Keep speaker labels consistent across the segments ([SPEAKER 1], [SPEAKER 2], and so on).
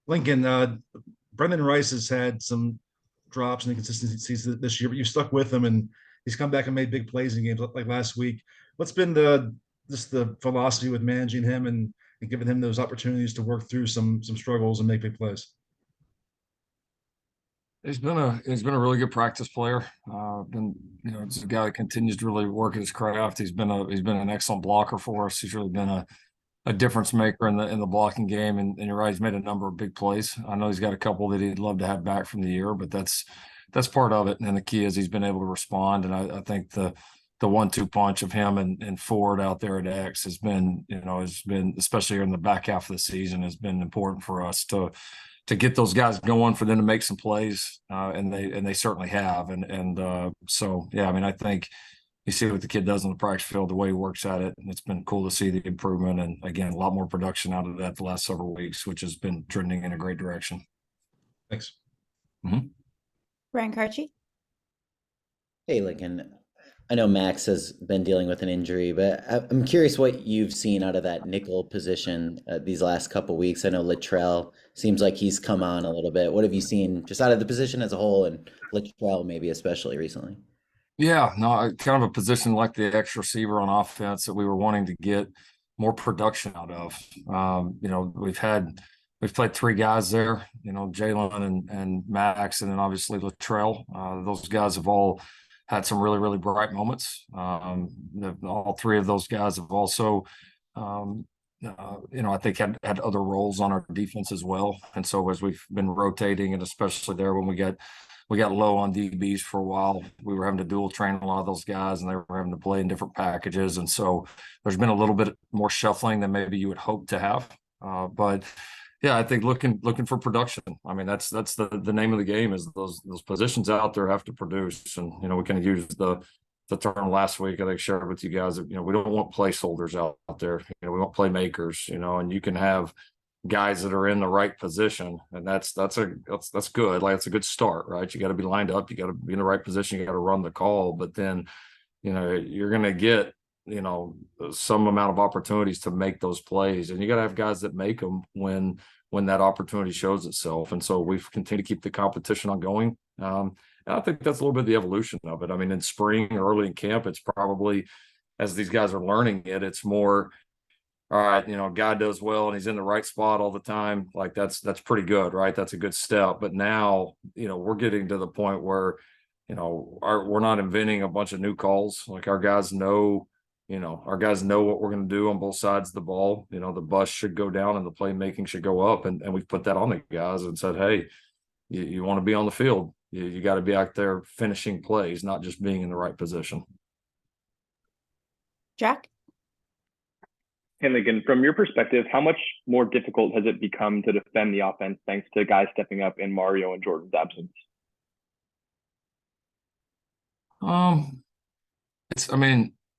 [SPEAKER 1] Lincoln, Brendan Rice has had some drops and inconsistencies this year, but you stuck with him and he's come back and made big plays in games like last week. What's been the philosophy with managing him and giving him those opportunities to work through some struggles and make big plays?
[SPEAKER 2] He's been a really good practice player. It's a guy that continues to really work at his craft. He's been an excellent blocker for us. He's really been a difference maker in the blocking game. And you're right, he's made a number of big plays. I know he's got a couple that he'd love to have back from the year, but that's part of it. And the key is he's been able to respond. And I think the 1-2 punch of him and Ford out there at X has been, especially here in the back half of the season, has been important for us to get those guys going, for them to make some plays, and they certainly have. So yeah, I mean, I think you see what the kid does on the practice field, the way he works at it, and it's been cool to see the improvement. And again, a lot more production out of that the last several weeks, which has been trending in a great direction.
[SPEAKER 1] Thanks.
[SPEAKER 3] Ryan Carchi.
[SPEAKER 4] Hey, Lincoln. I know Max has been dealing with an injury, but I'm curious what you've seen out of that nickel position these last couple of weeks. I know Littrell seems like he's come on a little bit. What have you seen just out of the position as a whole, and Littrell maybe especially recently?
[SPEAKER 2] Yeah, no, kind of a position like the X receiver on offense that we were wanting to get more production out of. We've played three guys there, Jalen and Max, and then obviously Littrell. Those guys have all had some really, really bright moments. All three of those guys have also, I think had other roles on our defense as well. And so as we've been rotating, and especially there when we got low on DBs for a while, we were having to dual train a lot of those guys, and they were having to play in different packages. And so there's been a little bit more shuffling than maybe you would hope to have. But yeah, I think looking for production. I mean, that's the name of the game, is those positions out there have to produce. And we kind of used the term last week, I think, shared with you guys that we don't want placeholders out there. We want playmakers. And you can have guys that are in the right position, and that's good. Like, it's a good start, right? You got to be lined up, you got to be in the right position, you got to run the call. But then you're going to get some amount of opportunities to make those plays, and you got to have guys that make them when that opportunity shows itself. And so we've continued to keep the competition on going. And I think that's a little bit of the evolution of it. I mean, in spring, early in camp, it's probably, as these guys are learning it, it's more, all right, guy does well and he's in the right spot all the time. Like, that's pretty good, right? That's a good step. But now, we're getting to the point where, we're not inventing a bunch of new calls. Like, our guys know what we're going to do on both sides of the ball. The bus should go down and the playmaking should go up. And we've put that on the guys and said, hey, you want to be on the field. You got to be out there finishing plays, not just being in the right position.
[SPEAKER 3] Jack?
[SPEAKER 5] Hey, Lincoln, from your perspective, how much more difficult has it become to defend the offense thanks to guys stepping up in Mario and Jordan's absence?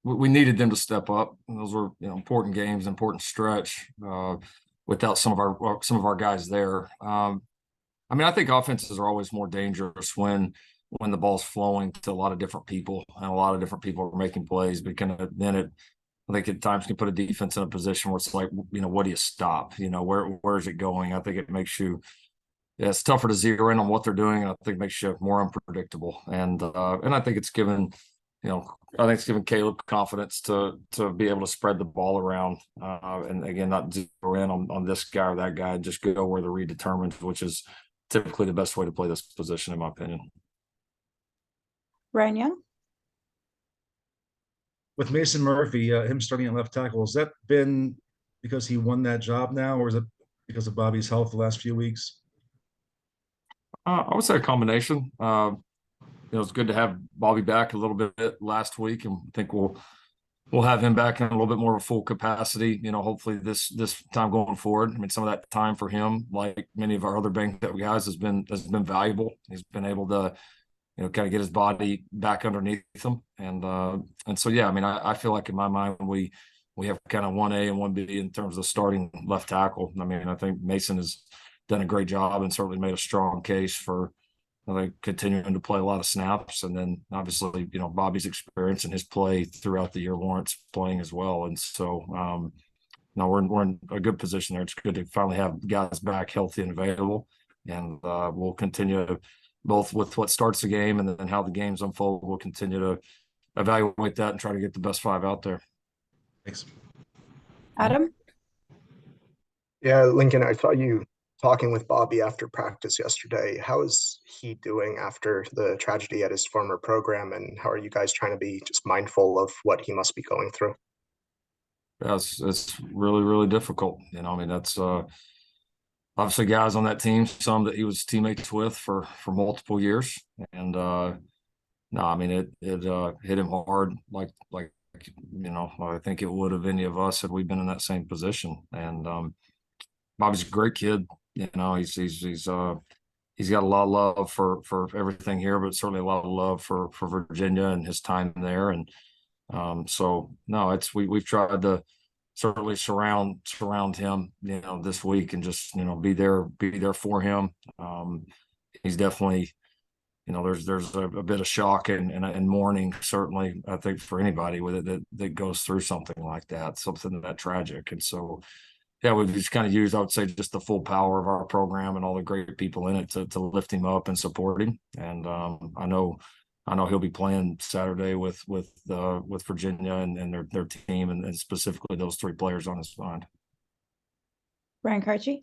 [SPEAKER 2] We needed them to step up. Those were important games, important stretch without some of our guys there. I think offenses are always more dangerous when the ball's flowing to a lot of different people, and a lot of different people are making plays. But I think at times can put a defense in a position where it's like, what do you stop? Where is it going? I think it makes you, it's tougher to zero in on what they're doing, and I think it makes you more unpredictable. And I think it's given Caleb confidence to be able to spread the ball around, and again, not zero in on this guy or that guy, just go where the read determines, which is typically the best way to play this position, in my opinion.
[SPEAKER 3] Ryan Young?
[SPEAKER 1] With Mason Murphy, him starting at left tackle, has that been because he won that job now, or is it because of Bobby's health the last few weeks?
[SPEAKER 2] I would say a combination. It's good to have Bobby back a little bit last week, and I think we'll have him back in a little bit more of a full capacity, hopefully this time going forward. Some of that time for him, like many of our other banged up guys, has been valuable. He's been able to, kind of get his body back underneath him. And so, yeah, I feel like in my mind, we have kind of 1A and 1B in terms of starting left tackle. I think Mason has done a great job and certainly made a strong case for continuing to play a lot of snaps. And then obviously, Bobby's experience and his play throughout the year warrants playing as well. And so, no, we're in a good position there. It's good to finally have guys back healthy and available, and we'll continue both with what starts the game and then how the games unfold. We'll continue to evaluate that and try to get the best 5 out there.
[SPEAKER 1] Thanks.
[SPEAKER 3] Adam?
[SPEAKER 6] Yeah, Lincoln, I saw you talking with Bobby after practice yesterday. How is he doing after the tragedy at his former program, and how are you guys trying to be just mindful of what he must be going through?
[SPEAKER 2] Yeah, it's really, really difficult. You know, I mean, that's obviously guys on that team, some that he was teammates with for multiple years. And no, I mean, it hit him hard, like you know, I think it would have any of us had we been in that same position. And Bobby's a great kid. You know, he's got a lot of love for everything here, but certainly a lot of love for Virginia and his time there. And so no, we've tried to certainly surround him, you know, this week and just, you know, be there for him. He's definitely, you know, there's a bit of shock and mourning, certainly, I think, for anybody with it that goes through something like that, something that tragic. And so, yeah, we've just kind of used, I would say, just the full power of our program and all the great people in it to lift him up and support him. And I know he'll be playing Saturday with Virginia and their team and specifically those 3 players on his mind.
[SPEAKER 3] Ryan Carchi?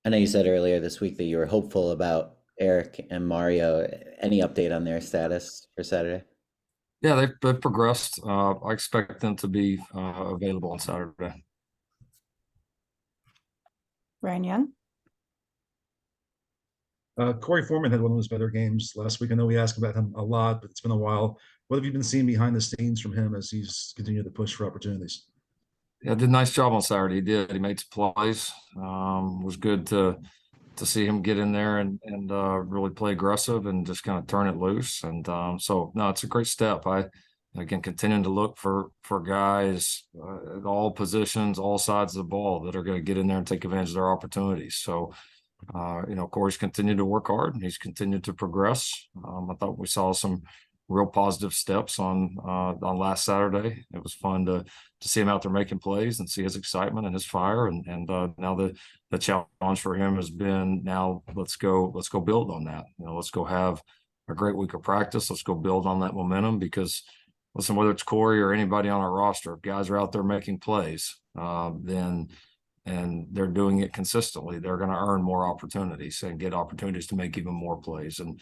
[SPEAKER 4] I know you said earlier this week that you were hopeful about Eric and Mario. Any update on their status for Saturday?
[SPEAKER 2] Yeah, they've progressed. I expect them to be available on Saturday.
[SPEAKER 3] Ryan Young?
[SPEAKER 1] Corey Foreman had one of his better games last week. I know we asked about him a lot, but it's been a while. What have you been seeing behind the scenes from him as he's continued to push for opportunities?
[SPEAKER 2] Yeah, did a nice job on Saturday. He did. He made some plays. Was good to see him get in there and really play aggressive and just kind of turn it loose. And so no, it's a great step. Again, continuing to look for guys at all positions, all sides of the ball that are going to get in there and take advantage of their opportunities. So you know, Corey's continued to work hard and he's continued to progress. I thought we saw some real positive steps on last Saturday. It was fun to see him out there making plays and see his excitement and his fire. And now the challenge for him has been, now let's go build on that. You know, let's go have a great week of practice. Let's go build on that momentum, because listen, whether it's Corey or anybody on our roster, if guys are out there making plays, and they're doing it consistently, they're going to earn more opportunities and get opportunities to make even more plays. And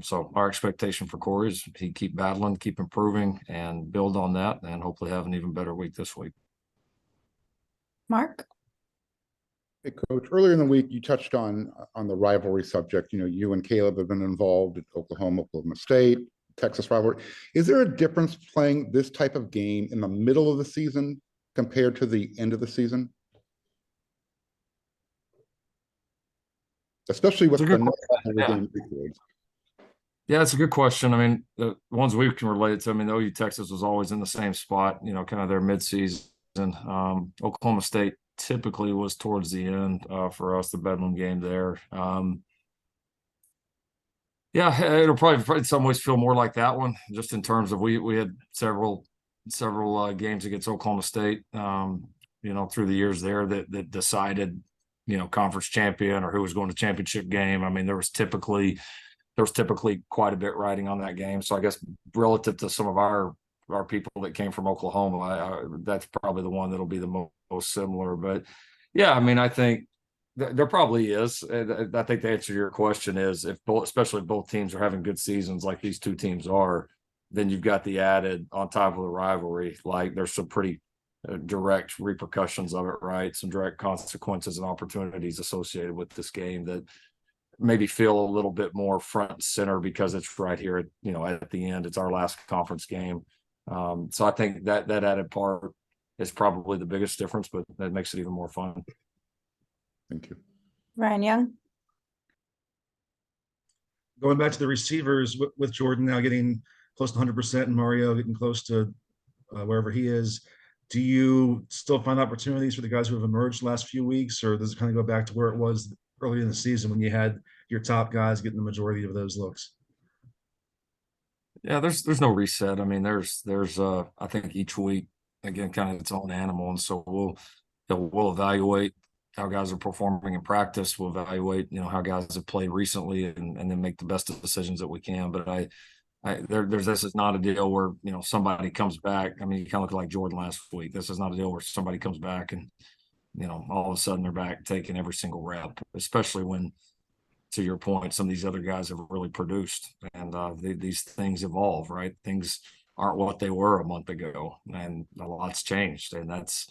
[SPEAKER 2] so our expectation for Corey is he keep battling, keep improving, and build on that, and hopefully have an even better week this week.
[SPEAKER 3] Mark?
[SPEAKER 7] Hey, Coach, earlier in the week, you touched on the rivalry subject. You know, you and Caleb have been involved at Oklahoma State, Texas rivalry. Is there a difference playing this type of game in the middle of the season compared to the end of the season? Especially with the game.
[SPEAKER 2] Yeah, it's a good question. I mean, the ones we can relate to, I mean, OU Texas was always in the same spot, you know, kind of their midseason. Oklahoma State typically was towards the end for us, the Bedlam game there. Yeah, it'll probably in some ways feel more like that one, just in terms of we had several games against Oklahoma State, you know, through the years there that decided, you know, conference champion or who was going to championship game. I mean, there was typically quite a bit riding on that game. So I guess relative to some of our people that came from Oklahoma, that's probably the one that'll be the most similar. But yeah, I mean, I think there probably is. I think the answer to your question is especially if both teams are having good seasons like these 2 teams are, then you've got the added on top of the rivalry. Like there's some pretty direct repercussions of it, right? Some direct consequences and opportunities associated with this game that maybe feel a little bit more front and center because it's right here, you know, at the end. It's our last conference game. So I think that added part is probably the biggest difference, but that makes it even more fun.
[SPEAKER 7] Thank you.
[SPEAKER 3] Ryan Young?
[SPEAKER 1] Going back to the receivers with Jordan now getting close to 100% and Mario getting close to wherever he is, do you still find opportunities for the guys who have emerged the last few weeks, or does it kind of go back to where it was early in the season when you had your top guys getting the majority of those looks?
[SPEAKER 2] Yeah, there's no reset. I mean, there's I think each week again, kind of its own animal. And so we'll evaluate how guys are performing in practice. We'll evaluate, how guys have played recently and then make the best decisions that we can. But this is not a deal where, somebody comes back. I mean, you kind of look like Jordan last week. This is not a deal where somebody comes back and, all of a sudden they're back taking every single rep, especially when, to your point, some of these other guys have really produced, and these things evolve, right? Things aren't what they were a month ago, and a lot's changed. And there's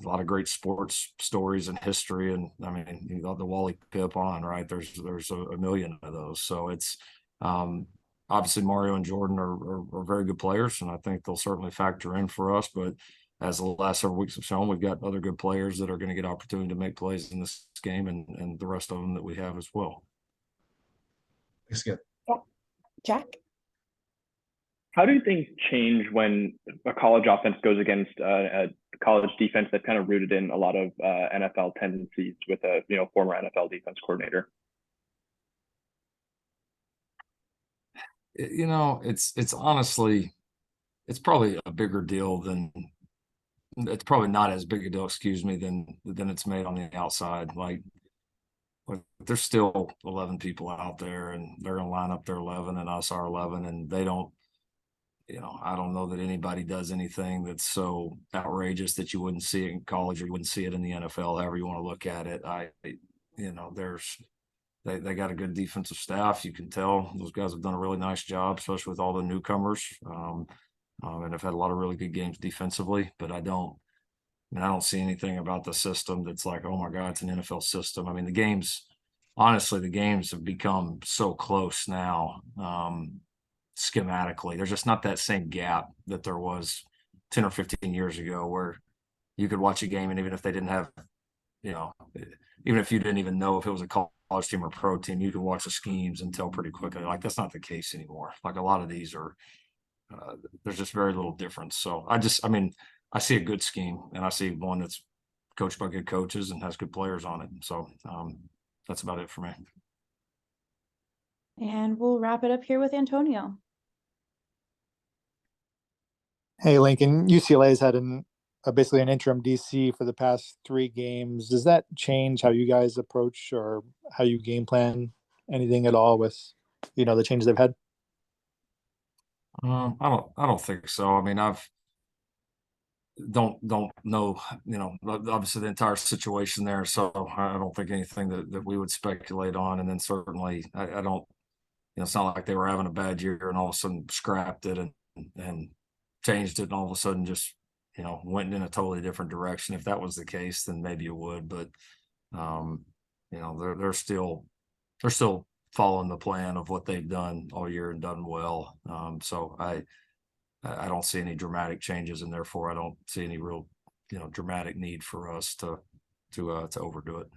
[SPEAKER 2] a lot of great sports stories and history. And I mean, the Wally Pipp on, right? There's a million of those. So it's obviously Mario and Jordan are very good players, and I think they'll certainly factor in for us. But as the last several weeks have shown, we've got other good players that are going to get opportunity to make plays in this game, and the rest of them that we have as well.
[SPEAKER 1] Thanks again.
[SPEAKER 3] Jack?
[SPEAKER 5] How do things change when a college offense goes against a college defense that kind of rooted in a lot of NFL tendencies with a former NFL defense coordinator?
[SPEAKER 2] It's honestly, it's probably a bigger deal than. It's probably not as big a deal, than it's made on the outside. Like there's still 11 people out there, and they're going to line up their 11 and us our 11, and they don't. I don't know that anybody does anything that's so outrageous that you wouldn't see it in college or you wouldn't see it in the NFL. However you want to look at it, they got a good defensive staff. You can tell those guys have done a really nice job, especially with all the newcomers. And have had a lot of really good games defensively, but I don't see anything about the system that's like, oh my God, it's an NFL system. I mean, the games have become so close now. Schematically, there's just not that same gap that there was 10 or 15 years ago, where you could watch a game, and even if they didn't have, even if you didn't even know if it was a college team or pro team, you could watch the schemes and tell pretty quickly. Like, that's not the case anymore. Like, a lot of these are. There's just very little difference. So I see a good scheme, and I see one that's coached by good coaches and has good players on it. So that's about it for me.
[SPEAKER 3] And we'll wrap it up here with Antonio.
[SPEAKER 8] Hey, Lincoln, UCLA has had basically an interim DC for the past 3 games. Does that change how you guys approach or how you game plan anything at all with, the changes they've had?
[SPEAKER 2] I don't think so. I mean, don't know, obviously the entire situation there. So I don't think anything that we would speculate on. And then certainly I don't, it's not like they were having a bad year and all of a sudden scrapped it and changed it, and all of a sudden just, went in a totally different direction. If that was the case, then maybe it would, but they're still following the plan of what they've done all year and done well. So I don't see any dramatic changes, and therefore I don't see any real, dramatic need for us to overdo it.